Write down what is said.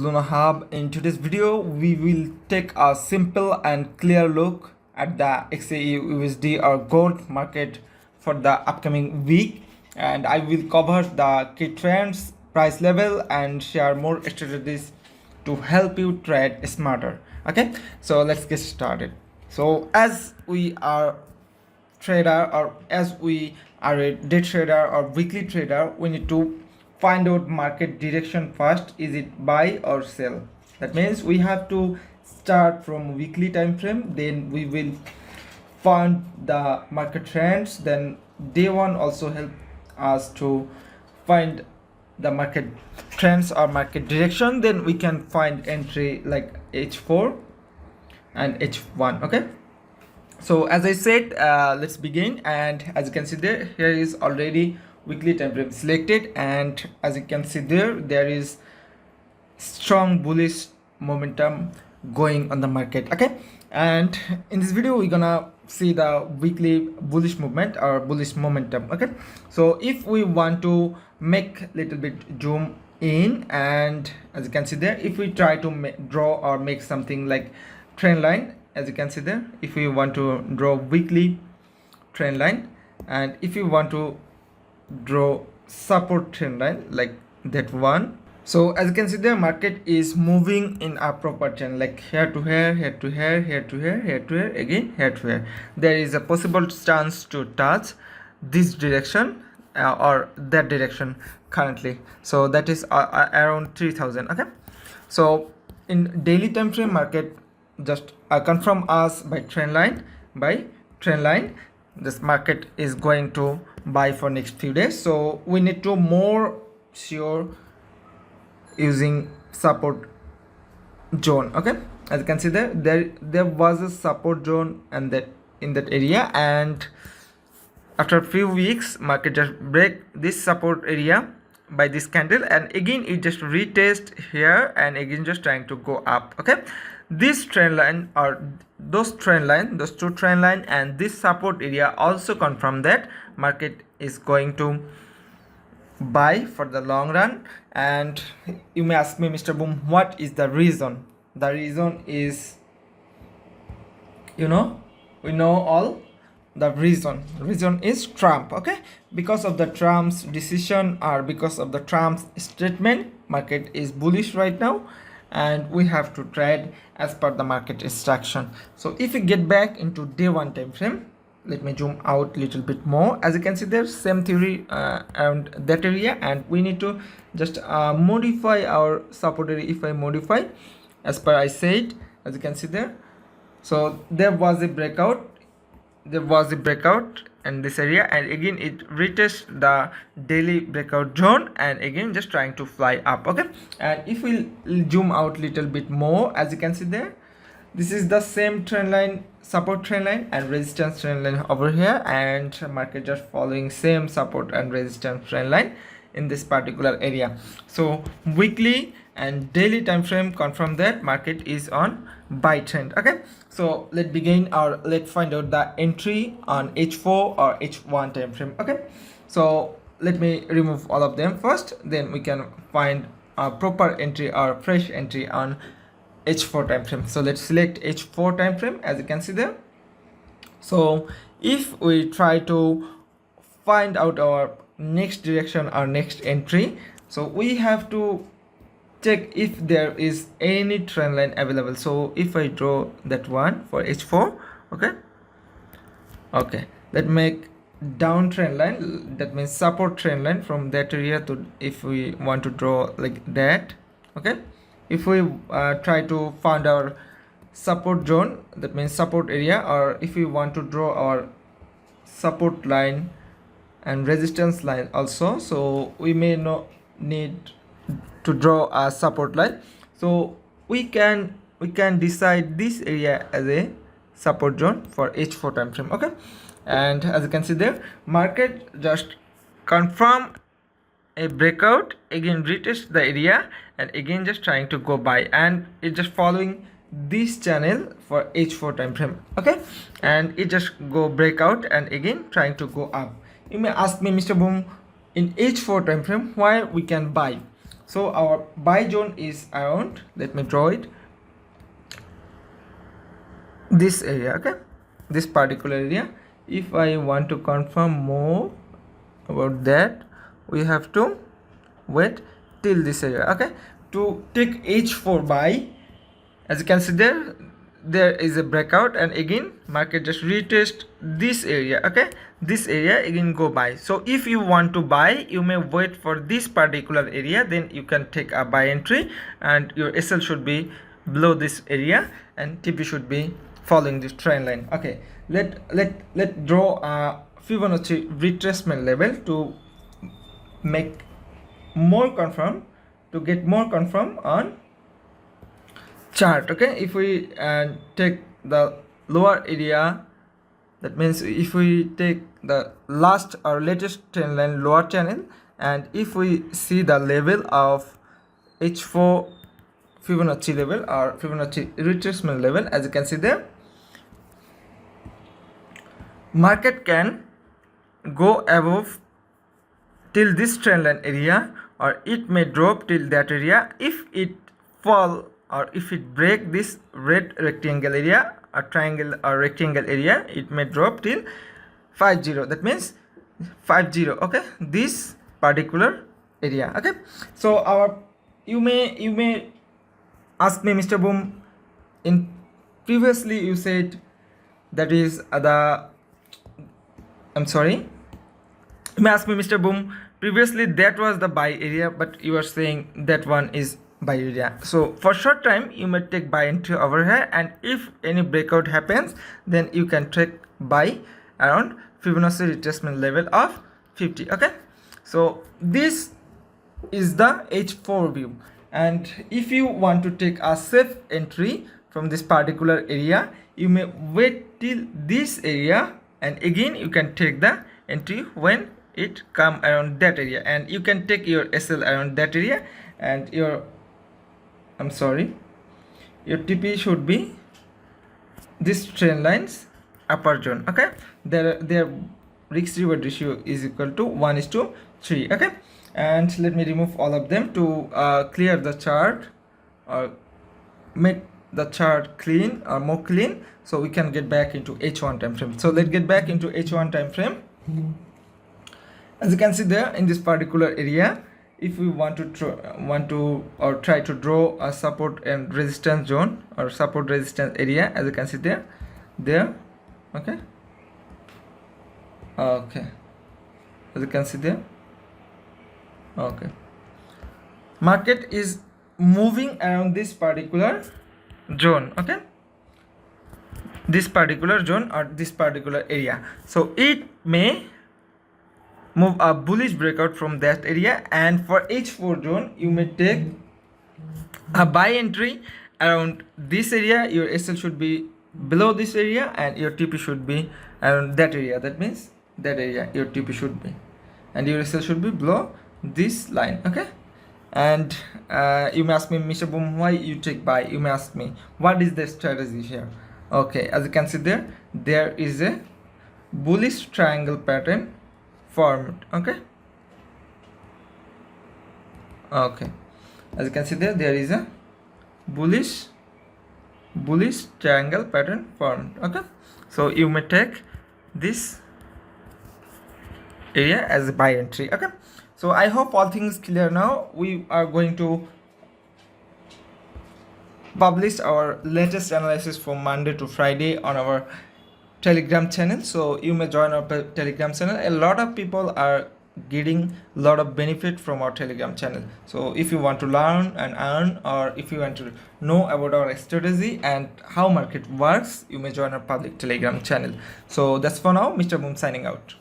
Luna Hub. In today's video, we will take a simple and clear look at the XAUUSD or gold market for the upcoming week, and I will cover the key trends, price level, and share more strategies to help you trade smarter. Okay, so let's get started. So as we are trader, or as we are a day trader or weekly trader, we need to find out market direction first. Is it buy or sell? That means we have to start from weekly time frame, then we will find the market trends. Then day one also help us to find the market trends or market direction. Then we can find entry like H4 and H1. Okay, so as I said, let's begin. And as you can see there, here is already weekly time frame selected, and as you can see there is strong bullish momentum going on the market. Okay, and in this video we're gonna see the weekly bullish movement or bullish momentum. Okay, so if we want to make little bit zoom in, and as you can see there, if we try to draw or make something like trend line, as you can see there, if we want to draw weekly trend line, and if you want to draw support trend line like that one, so as you can see the market is moving in a proper trend, like here to here, here to here, here to here, here to here, again here to here. There is a possible chance to touch this direction or that direction currently, so that is around 3000. Okay, so in daily time frame, market just confirm us by trend line. This market is going to buy for next few days, so we need to more sure using support zone. Okay, as you can see there was a support zone, and that in that area, and after a few weeks market just break this support area by this candle, and again it just retest here, and again just trying to go up. Okay, this trend line or those two trend line and this support area also confirm that market is going to buy for the long run. And you may ask me, Mr. Boom, what is the reason? The reason is, we know all the reason is Trump. Okay, because of the Trump's decision or because of the Trump's statement, market is bullish right now, and we have to trade as per the market instruction. So if we get back into day one time frame, let me zoom out a little bit more. As you can see there, same theory around that area, and we need to just modify our support area. If I modify as per I said, as you can see there, so there was a breakout in this area, and again it reaches the daily breakout zone, and again just trying to fly up. Okay, and if we zoom out a little bit more, as you can see there, this is the same trend line, support trend line and resistance trend line over here, and market just following same support and resistance trend line in this particular area. So weekly and daily time frame confirm that market is on buy trend. Okay, so let's begin, or let's find out the entry on H4 or H1 time frame. Okay, so let me remove all of them first, then we can find a proper entry or fresh entry on H4 time frame. So let's select H4 time frame, as you can see there. So if we try to find out our next direction or next entry, so we have to check if there is any trend line available. So if I draw that one for H4, okay, that make down trend line, that means support trend line from that area to, if we want to draw like that. Okay, if we try to find our support zone, that means support area, or if we want to draw our support line and resistance line also, so we may not need to draw a support line. So we can decide this area as a support zone for H4 time frame. Okay, and as you can see there, market just confirm a breakout, again retest the area, and again just trying to go buy, and it just following this channel for H4 time frame. Okay, and it just go breakout and again trying to go up. You may ask me, Mr. Boom, in H4 time frame why we can buy. So our buy zone is around, let me draw it, this area, okay, this particular area. If I want to confirm more about that, we have to wait till this area, okay. To take H4 buy, as you can see there is a breakout, and again market just retest this area, okay, this area again go buy. So if you want to buy, you may wait for this particular area, then you can take a buy entry, and your SL should be below this area and TP should be following this trend line. Okay, let draw a Fibonacci retracement level to make more confirm, to get more confirm on chart. Okay, if we take the lower area, that means if we take the last or latest trend line lower channel, and if we see the level of H4 Fibonacci level or Fibonacci retracement level, as you can see there, market can go above till this trend line area, or it may drop till that area. If it fall, or if it break this red rectangle area, a triangle or rectangle area, it may drop till 50, that means 50, okay, this particular area. Okay, so our you may ask me, Mr. Boom, in previously you said that is I'm sorry, you may ask me, Mr. Boom, previously that was the buy area, but you are saying that one is buy area. So for short time you may take buy entry over here, and if any breakout happens, then you can take buy around Fibonacci retracement level of 50. Okay, so this is the H4 view, and if you want to take a safe entry from this particular area, you may wait till this area, and again you can take the entry when it come around that area, and you can take your SL around that area, and your your TP should be this trend lines upper zone. Okay, their risk reward ratio is equal to 1:3. Okay, and let me remove all of them to clear the chart, or make the chart clean or more clean, so we can get back into H1 time frame. So let's get back into H1 time frame. As you can see there, in this particular area, if we want to try to draw a support and resistance zone or support resistance area, as you can see there, okay, as you can see there, okay, market is moving around this particular zone, okay, this particular zone or this particular area. So it may move a bullish breakout from that area, and for H4 zone you may take a buy entry around this area. Your SL should be below this area, and your TP should be around that area. That means that area your TP should be, and your SL should be below this line. Okay, and you may ask me, Mr. Boom, why you take buy? You may ask me, what is the strategy here? Okay, as you can see there is a bullish triangle pattern formed. Okay, as you can see there is a bullish triangle pattern formed. Okay, so you may take this area as a buy entry. Okay, so I hope all things clear now. We are going to publish our latest analysis from Monday to Friday on our Telegram channel, so you may join our Telegram channel. A lot of people are getting a lot of benefit from our Telegram channel. So if you want to learn and earn, or if you want to know about our strategy and how market works, you may join our public Telegram channel. So that's for now. Mr. Boom signing out.